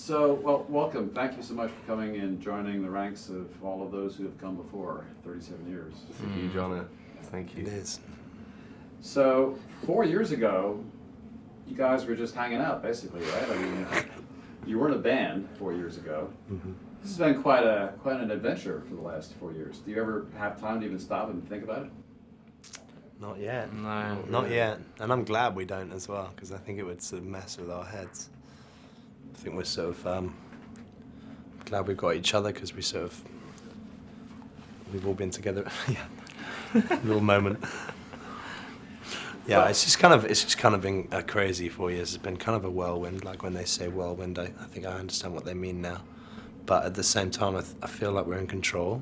So, well, welcome. Thank you so much for coming and joining the ranks of all of those who have come before. 37 years. It's a huge honor. Thank you. It is. So, 4 years ago, you guys were just hanging out, basically, right? I mean, you weren't a band 4 years ago. Mm-hmm. This has been quite an adventure for the last 4 years. Do you ever have time to even stop and think about it? Not yet. No. Not yet. And I'm glad we don't as well, because I think it would sort of mess with our heads. I think we're sort of glad we've got each other, because we've all been together. Yeah. Little moment. Yeah, it's just kind of been a crazy 4 years. It's been kind of a whirlwind. Like when they say whirlwind, I think I understand what they mean now. But at the same time, I feel like we're in control.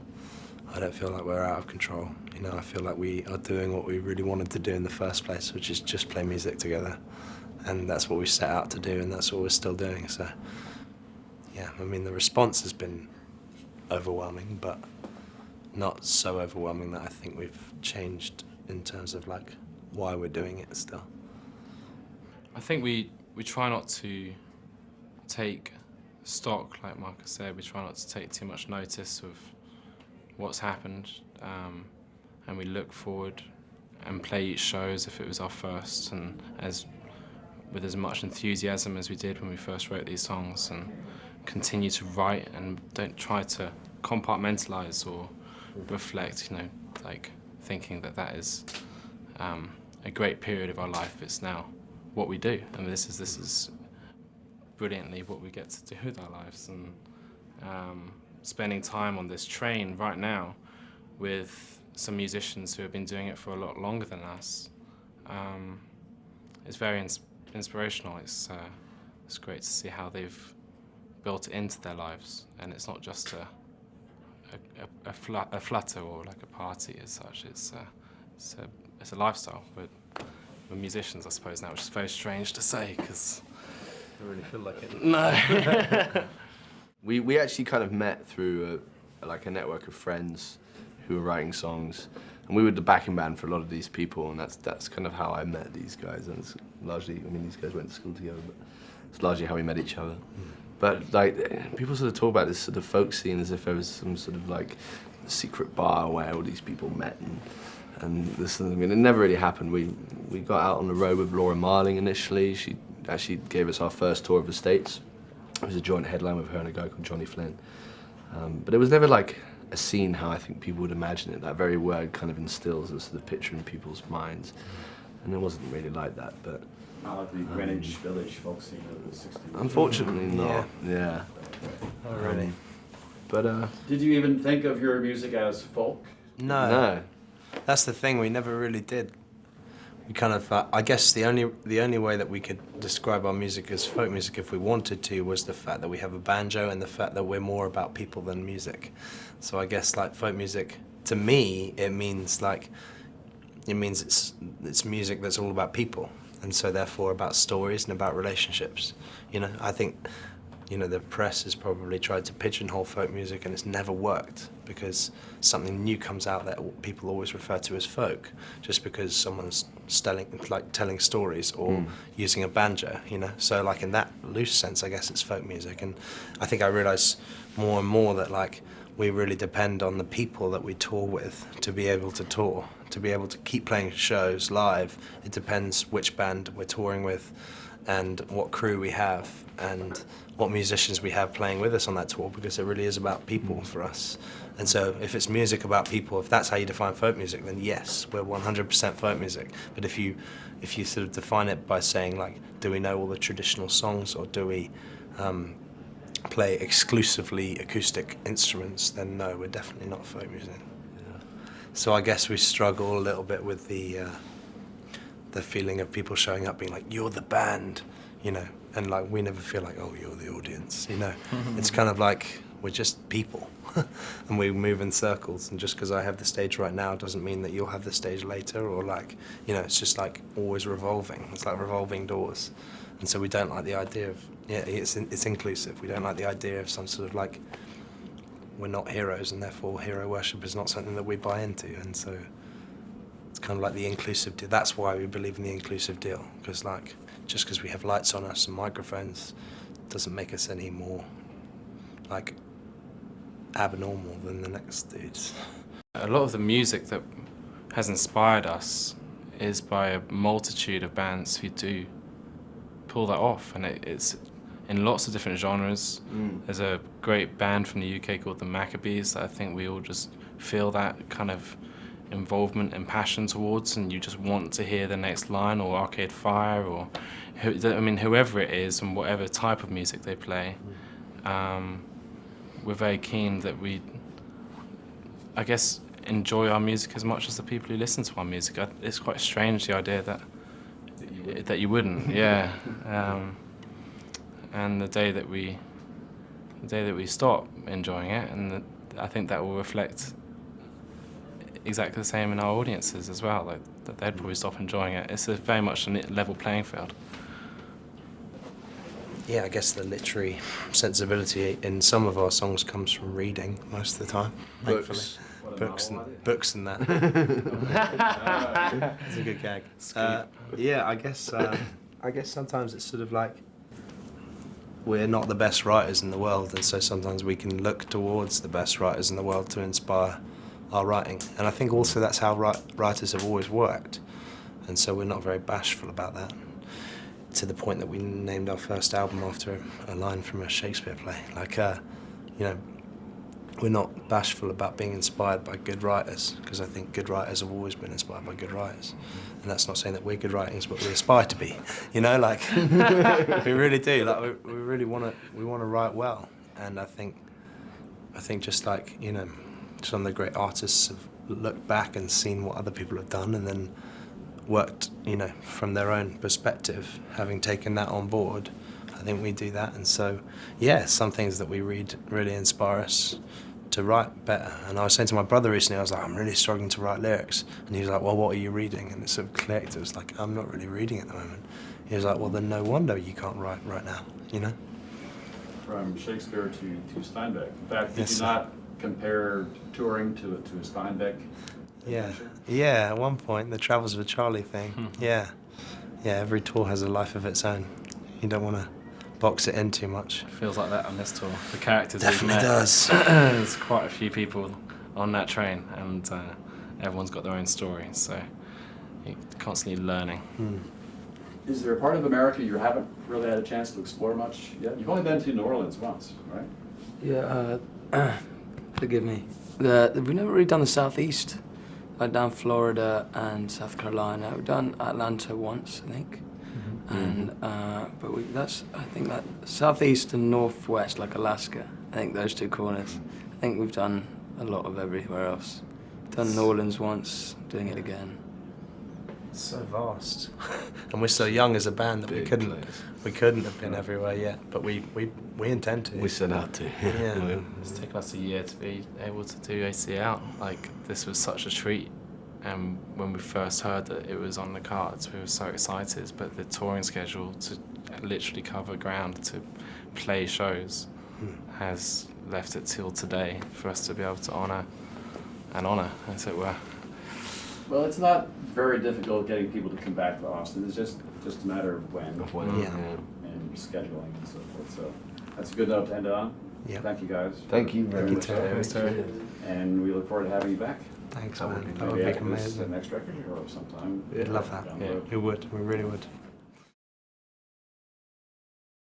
I don't feel like we're out of control. You know, I feel like we are doing what we really wanted to do in the first place, which is just play music together. And that's what we set out to do, and that's what we're still doing. So, yeah, I mean, the response has been overwhelming, but not so overwhelming that I think we've changed in terms of, like, why we're doing it still. I think we try not to take stock, like Marcus said. We try not to take too much notice of what's happened, and we look forward and play each show as if it was our first, and with as much enthusiasm as we did when we first wrote these songs, and continue to write and don't try to compartmentalize or reflect, you know, like thinking that is a great period of our life. It's now what we do, and this is brilliantly what we get to do with our lives. And spending time on this train right now with some musicians who have been doing it for a lot longer than us, it's very inspirational. It's great to see how they've built it into their lives, and it's not just a flutter or like a party as such. It's a lifestyle. We're musicians, I suppose now, which is very strange to say because I don't really feel like it. no. We actually kind of met through a network of friends who were writing songs, and we were the backing band for a lot of these people, and that's kind of how I met these guys. And it's largely, I mean, these guys went to school together, but it's largely how we met each other. But like, people sort of talk about this sort of folk scene as if there was some sort of like secret bar where all these people met, and this. I mean, it never really happened. We got out on the road with Laura Marling initially. She actually gave us our first tour of the States. It was a joint headline with her and a guy called Johnny Flynn. But it was never like a scene how I think people would imagine it. That very word kind of instills a sort of picture in people's minds. And it wasn't really like that, but... Not like the Greenwich Village folk scene of the 60s. Unfortunately not, yeah. Oh, really? But, Did you even think of your music as folk? no. That's the thing, we never really did. We kind of, I guess the only way that we could describe our music as folk music if we wanted to was the fact that we have a banjo and the fact that we're more about people than music. So I guess like folk music, to me, it means it's music that's all about people, and so therefore about stories and about relationships. You know, I think, you know, the press has probably tried to pigeonhole folk music, and it's never worked because something new comes out that people always refer to as folk, just because someone's telling stories or using a banjo, you know. So like in that loose sense, I guess it's folk music. And I think I realise more and more that like we really depend on the people that we tour with to be able to tour, to be able to keep playing shows live. It depends which band we're touring with and what crew we have and what musicians we have playing with us on that tour, because it really is about people for us. And so if it's music about people, if that's how you define folk music, then yes, we're 100% folk music. But if you sort of define it by saying like, do we know all the traditional songs, or do we play exclusively acoustic instruments, then no, we're definitely not folk music. Yeah. So I guess we struggle a little bit with the feeling of people showing up being like, you're the band, you know, and like we never feel like, oh, you're the audience, you know. It's kind of like we're just people and we move in circles, and just because I have the stage right now doesn't mean that you'll have the stage later, or like, you know, it's just like always revolving. It's like revolving doors. And so we don't like the idea of, yeah, it's inclusive. We don't like the idea of some sort of like, we're not heroes and therefore hero worship is not something that we buy into. And so it's kind of like the inclusive deal. That's why we believe in the inclusive deal, because like, just because we have lights on us and microphones doesn't make us any more like abnormal than the next dudes. A lot of the music that has inspired us is by a multitude of bands who do pull that off, and it's in lots of different genres. There's a great band from the UK called the Maccabees that I think we all just feel that kind of involvement and passion towards, and you just want to hear the next line, or Arcade Fire, or whoever it is and whatever type of music they play. We're very keen that we, I guess, enjoy our music as much as the people who listen to our music. It's quite strange, the idea that you wouldn't, yeah. And the day that we stop enjoying it, and I think that will reflect exactly the same in our audiences as well. Like that they'd probably stop enjoying it. It's very much a level playing field. Yeah, I guess the literary sensibility in some of our songs comes from reading most of the time, thankfully. Books and that. It's a good gag. Yeah, I guess sometimes it's sort of like we're not the best writers in the world, and so sometimes we can look towards the best writers in the world to inspire our writing. And I think also that's how writers have always worked, and so we're not very bashful about that, to the point that we named our first album after a line from a Shakespeare play. Like, we're not bashful about being inspired by good writers, because I think good writers have always been inspired by good writers. And that's not saying that we're good writers, but we aspire to be. Like we really do. Like we really want to write well. And I think just like some of the great artists have looked back and seen what other people have done, and then worked from their own perspective, having taken that on board. I think we do that, and so yeah, some things that we read really inspire us to write better. And I was saying to my brother recently, I was like, I'm really struggling to write lyrics, and he was like, well, what are you reading? And it sort of clicked. It was like, I'm not really reading at the moment. He was like, well, then no wonder you can't write right now. From Shakespeare to Steinbeck. In fact, did Yes, you not compare touring to a Steinbeck? Yeah, at one point, the Travels with Charlie thing. Yeah, every tour has a life of its own. You don't want to box it in too much. It feels like that on this tour. The characters Definitely we've met, does. There's quite a few people on that train, and everyone's got their own story, so you're constantly learning. Is there a part of America you haven't really had a chance to explore much yet? You've only been to New Orleans once, right? Yeah, forgive me. We've never really done the Southeast, like down Florida and South Carolina. We've done Atlanta once, I think. And but I think that Southeast and Northwest, like Alaska, I think those two corners. I think we've done a lot of everywhere else. Done New Orleans once, doing it again. It's so vast, and we're so young as a band that we couldn't have been everywhere yet. But we intend to. We set out to. Yeah. It's taken us a year to be able to do AC Out. Like, this was such a treat. And when we first heard that it was on the cards, we were so excited. But the touring schedule to literally cover ground, to play shows, has left it till today for us to be able to honour, as it were. Well, it's not very difficult getting people to come back to Austin. It's just a matter of when. Yeah. And scheduling and so forth. So that's a good note to end on. Yeah. Thank you, guys. Thank you very much. Terry. And we look forward to having you back. Thanks, That would man. be That would Maybe be after this amazing. next record or sometime. We'd love that. down the road. We would. We really would.